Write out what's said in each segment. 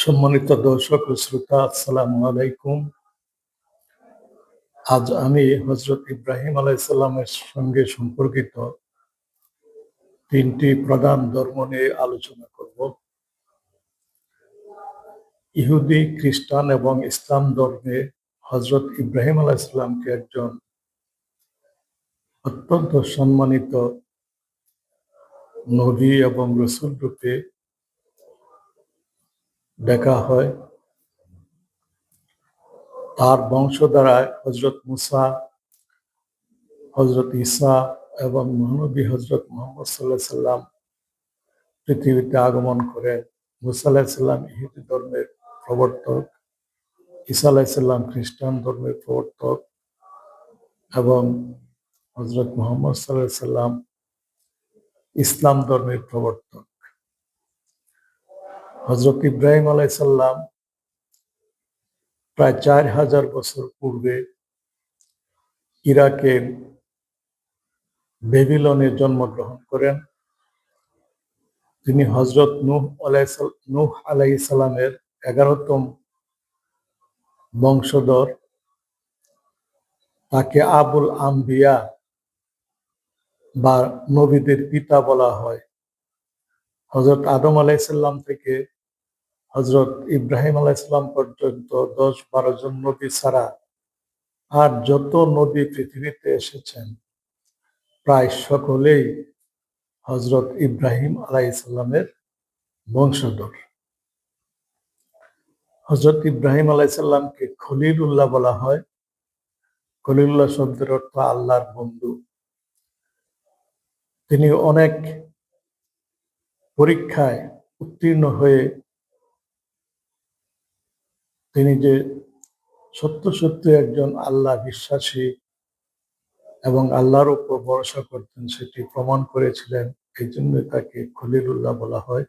সম্মানিত দর্শক ও শ্রোতা, আসসালামু আলাইকুম। আজ আমি হযরত ইব্রাহিম আলাইহিস সালামের সঙ্গে সম্পর্কিত ৩টি প্রধান ধর্ম নিয়ে আলোচনা করব। ইহুদি, খ্রিস্টান এবং ইসলাম ধর্মে হযরত ইব্রাহিম আলাইহিস সালামকে একজন অত্যন্ত সম্মানিত নবী এবং রাসূল রূপে দেখা হয়। তার বংশধারায় হযরত মুসা, হযরত ঈসা এবং মহানবী হযরত মুহাম্মদ সাল্লাল্লাহু আলাইহি সাল্লাম পৃথিবীতে আগমন করেন। মুসা আলাইহিস সালাম ইহুদি ধর্মের প্রবর্তক, ঈসা আলাইহিস সালাম খ্রিস্টান ধর্মের প্রবর্তক এবং হযরত মুহাম্মদ সাল্লাল্লাহু আলাইহি সাল্লাম ইসলাম ধর্মের প্রবর্তক। হযরত ইব্রাহিম আলাইহিস সালাম প্রায় ৪,০০০ বছর পূর্বে ইরাকের বেবিলনে জন্মগ্রহণ করেন। তিনি হযরত নূহ আলাইহিস সালামের ১১তম বংশধর। তাকে আবুল আম্বিয়া বা নবীদের পিতা বলা হয়। হযরত আদম আলাইহিস সালাম থেকে হযরত ইব্রাহিম আলাইহিস সালাম পর্যন্ত ১০-১২ জন নবী ছাড়া আর যত নবী পৃথিবীতে এসেছেন প্রায় সকলেই হযরত ইব্রাহিম আলাইহিস সালামের বংশধর। হযরত ইব্রাহিম আলাইহিস সালামকে খলিলুল্লাহ বলা হয়। খলিলুল্লাহ শব্দের অর্থ আল্লাহর বন্ধু। তিনি অনেক পরীক্ষায় উত্তীর্ণ হয়ে তিনি যে সত্য একজন আল্লাহ বিশ্বাসী এবং আল্লাহর উপর ভরসা করতেন সেটি প্রমাণ করেছিলেন। এই জন্য তাকে খলিলুল্লাহ বলা হয়।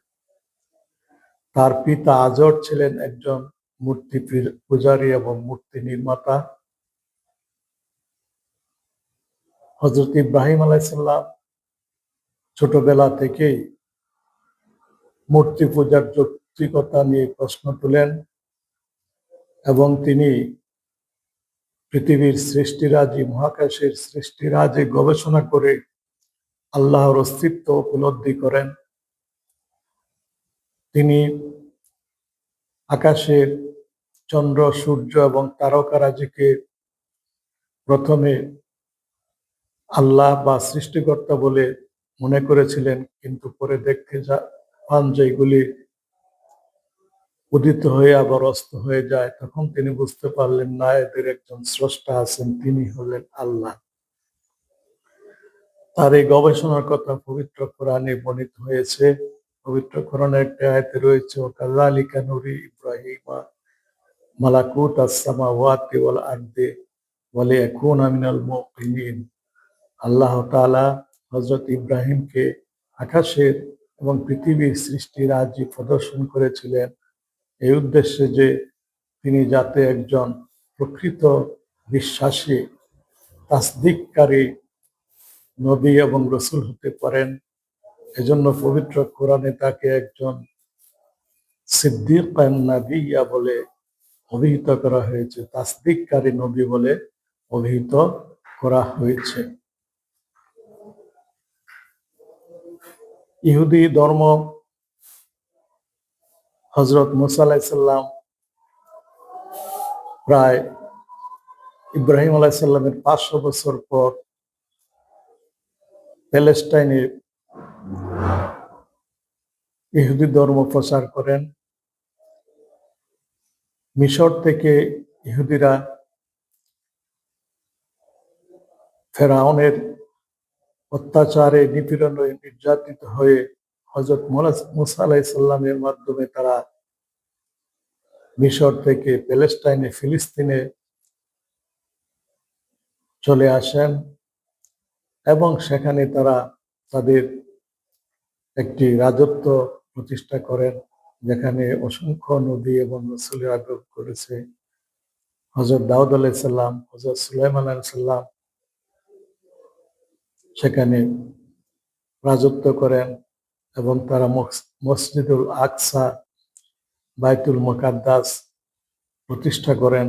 তার পিতা আজর ছিলেন একজন মূর্তি পূজারী এবং মূর্তি নির্মাতা। হযরত ইব্রাহিম আলাইহিস সালাম ছোটবেলা থেকেই মূর্তি পূজার যৌক্তিকতা নিয়ে প্রশ্ন তুলেন এবং তিনি পৃথিবীর সৃষ্টিরাজি, মহাকাশের সৃষ্টিরাজি গবেষণা করে আল্লাহর অস্তিত্ব উপলব্ধি করেন। তিনি আকাশের চন্দ্র, সূর্য এবং তারকারাজিকে প্রথমে আল্লাহ বা সৃষ্টিকর্তা বলে মনে করেছিলেন, কিন্তু পরে দেখতে পান যে এগুলি উদিত হয়ে আবার অস্ত হয়ে যায়। তখন তিনি বুঝতে পারলেন না, এদের একজন স্রষ্টা আছেন, তিনি হলেন আল্লাহ। তার এই গবেষণার কথা পবিত্র কোরআনে বর্ণিত হয়েছে। পবিত্র কোরআনের একটা আয়াতে রয়েছে, ওয়াকাযালিকা নুরি ইব্রাহিমা মালাকুতাস সামাওয়াতি ওয়াল আরদি ওয়ালিয়াকুনা মিনাল মুকিনিন। আল্লাহ তাআলা হযরত ইব্রাহিমকে আকাশের এবং পৃথিবীর সৃষ্টির রাজি প্রদর্শন করেছিলেন এই উদ্দেশ্যে যে তিনি যাতে একজন প্রকৃত বিশ্বাসী, তাসদিককারী নবী এবং রাসূল হতে পারেন। এজন্য পবিত্র কোরআনে তাকে একজন সিদ্দীকান নাবিয়্যা বলে অভিহিত করা হয়েছে, তাসদিককারী নবী বলে অভিহিত করা হয়েছে। ইহুদি ধর্ম হযরত মুসা আলাইহিস সালাম প্রায় ইব্রাহিম আলাইহিস সালামের ৫০০ বছর পর প্যালেস্টাইনে ইহুদি ধর্ম প্রচার করেন। মিশর থেকে ইহুদিরা ফেরাউনের অত্যাচারে, নিপীড়নে নির্যাতিত হয়ে হযরত মুসা আলাইহিস সালামের মাধ্যমে তারা মিশর থেকে প্যালেস্টাইনে, ফিলিস্তিনে চলে আসেন এবং সেখানে তারা তাদের একটি রাজত্ব প্রতিষ্ঠা করেন, যেখানে অসংখ্য নবী এবং রাসূলের আগমন করেছে। হযরত দাউদ আলাইহিস সালাম, হযরত সুলাইমান আলাইহিস সালাম সেখানে রাজত্ব করেন এবং তারা মসজিদুল আকসা বাইতুল মুকাদ্দাস প্রতিষ্ঠা করেন।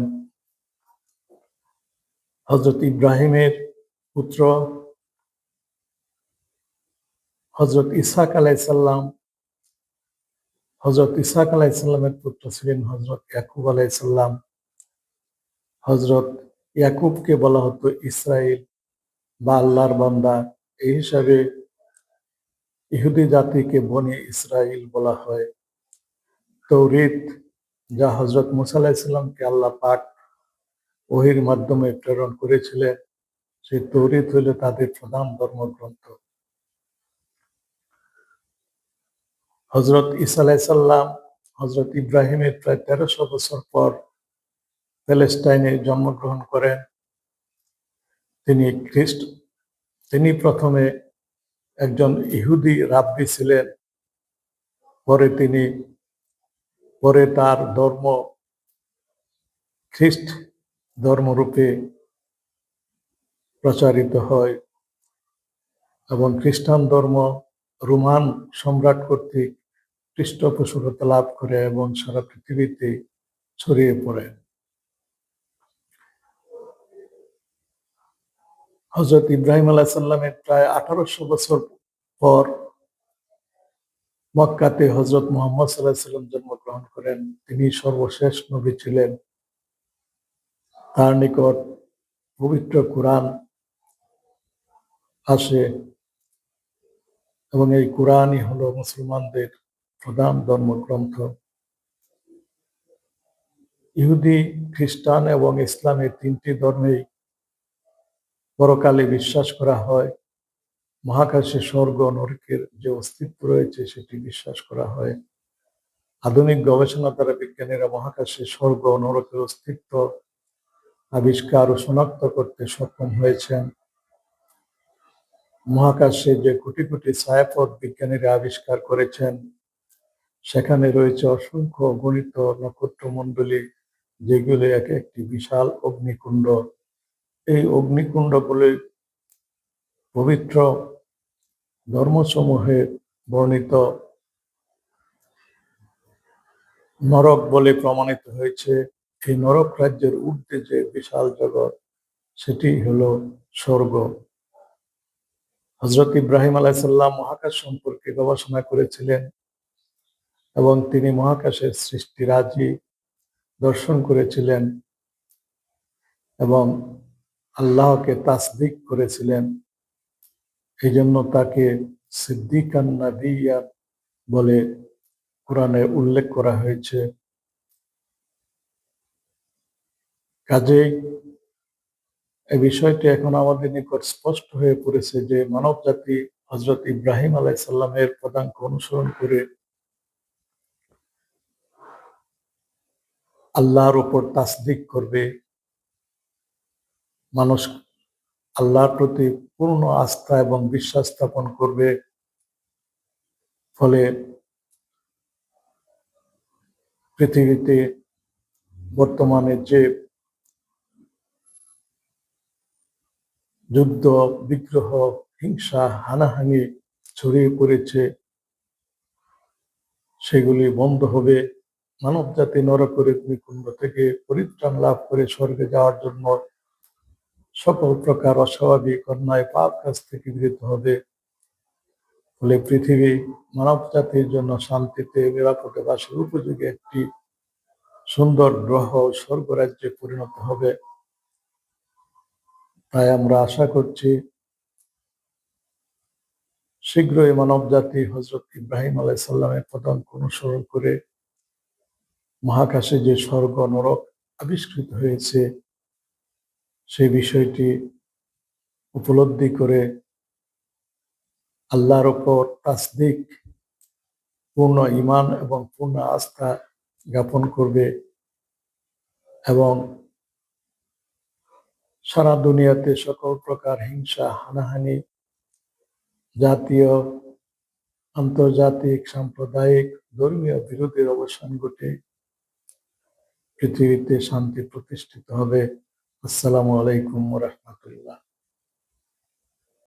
হযরত ইব্রাহিমের পুত্র হযরত ইসহাক আলাইহিসসালাম, হযরত ইসহাক আলাইহিসসালামের পুত্র ছিলেন হযরত ইয়াকুব আলাইহিসসালাম। হযরত ইয়াকুবকে বলা হতো ইসরাইল বা আল্লাহর বান্দা। এই হিসাবে ইহুদি জাতিকে বনি ইসরাইল বলা হয়। তৌরিত, যা হযরত মুসা আলাইহিসসালামকে আল্লাহ পাক ওহীর মাধ্যমে প্রেরণ করেছিলেন, সেই তৌরিত হলো তাদের প্রধান ধর্মগ্রন্থ। হযরত ঈসা আলাইহিসসালাম হযরত ইব্রাহিমের প্রায় ১৩০০ বছর পর প্যালেস্টাইনে জন্মগ্রহণ করেন। তিনি প্রথমে একজন ইহুদি রাব্বি ছিলেন। পরে তার ধর্ম খ্রিস্ট ধর্মরূপে প্রচারিত হয় এবং খ্রিস্টান ধর্ম রোমান সম্রাট কর্তৃক পৃষ্ঠপোষকতা লাভ করে এবং সারা পৃথিবীতে ছড়িয়ে পড়ে। হযরত ইব্রাহিম আলাইহিসসালামের প্রায় ১৮০০ বছর পর মক্কাতে হযরত মুহাম্মদ সাল্লাল্লাহু আলাইহি ওয়াসাল্লাম জন্মগ্রহণ করেন। তিনি সর্বশেষ নবী ছিলেন। তার নিকট পবিত্র কুরআন আসে এবং এই কুরআনই হলো মুসলমানদের প্রধান ধর্মগ্রন্থ। ইহুদি, খ্রিস্টান এবং ইসলামের ৩টি ধর্মেই পরকালে বিশ্বাস করা হয়। মহাকাশে স্বর্গ নরকের যে অস্তিত্ব রয়েছে সেটি বিশ্বাস করা হয়। আধুনিক গবেষণা দ্বারা বিজ্ঞানীরা মহাকাশে স্বর্গ ও নরকের অস্তিত্ব আবিষ্কার ও শনাক্ত করতে সক্ষম হয়েছেন। মহাকাশে যে কোটি কোটি ছায়াপথ বিজ্ঞানীরা আবিষ্কার করেছেন, সেখানে রয়েছে অসংখ্য গণিত নক্ষত্রমণ্ডলী, যেগুলি এক একটি বিশাল অগ্নিকুণ্ড। এই অগ্নিকুণ্ডগুলি পবিত্র ধর্মসমূহে বর্ণিত নরক বলে প্রমাণিত হয়েছে। এই নরক রাজ্যের ঊর্ধ্বে যে বিশাল জগৎ, সেটি হলো স্বর্গ। হযরত ইব্রাহিম আলাইহিসসালাম মহাকাশ সম্পর্কে গবেষণা করেছিলেন এবং তিনি মহাকাশের সৃষ্টিরাজি দর্শন করেছিলেন এবং আল্লাহকে তাসদিক করেছিলেন। এই জন্য তাকে সিদ্দিকান নাবিয়্যান বলে কোরআনে উল্লেখ করা হয়েছে। কাজেই এই বিষয়টি এখন আমাদের নিকট স্পষ্ট হয়ে পড়েছে যে মানব জাতি হযরত ইব্রাহিম আলাইহিসসালামের পদাঙ্ক অনুসরণ করে আল্লাহর উপর তাসদিক করবে। মানুষ আল্লাহর প্রতি পূর্ণ আস্থা এবং বিশ্বাস স্থাপন করবে। ফলে পৃথিবীতে বর্তমানে যে যুদ্ধ, বিগ্রহ, হিংসা, হানাহানি ছড়িয়ে পড়েছে, সেগুলি বন্ধ হবে। মানব জাতি নরকের অগ্নিকুণ্ড থেকে পরিত্রাণ লাভ করে স্বর্গে যাওয়ার জন্য সকল প্রকার অস্বাভাবিক অন্যায় পাপ কাজ থেকে বিরত হবে। ফলে পৃথিবী মানব জাতির জন্য শান্তিতে নিরাপদে বাসের উপযোগী একটি সুন্দর গ্রহ স্বর্গরাজ্যে পরিণত হবে। তাই আমরা আশা করছি শীঘ্রই মানব জাতি হযরত ইব্রাহিম আলাইহিসসালামের পদাঙ্ক অনুসরণ করে মহাকাশে যে স্বর্গ নরক আবিষ্কৃত হয়েছে, সেই বিষয়টি উপলব্ধি করে আল্লাহর উপর তাসদিক, পূর্ণ ঈমান এবং পূর্ণ আস্থা জ্ঞাপন করবে এবং সারা দুনিয়াতে সকল প্রকার হিংসা, হানাহানি, জাতীয়, আন্তর্জাতিক, সাম্প্রদায়িক, ধর্মীয় বিরোধের অবসান ঘটে পৃথিবীতে শান্তি প্রতিষ্ঠিত হবে। আসসালামু আলাইকুম ওয়া রাহমাতুল্লাহ।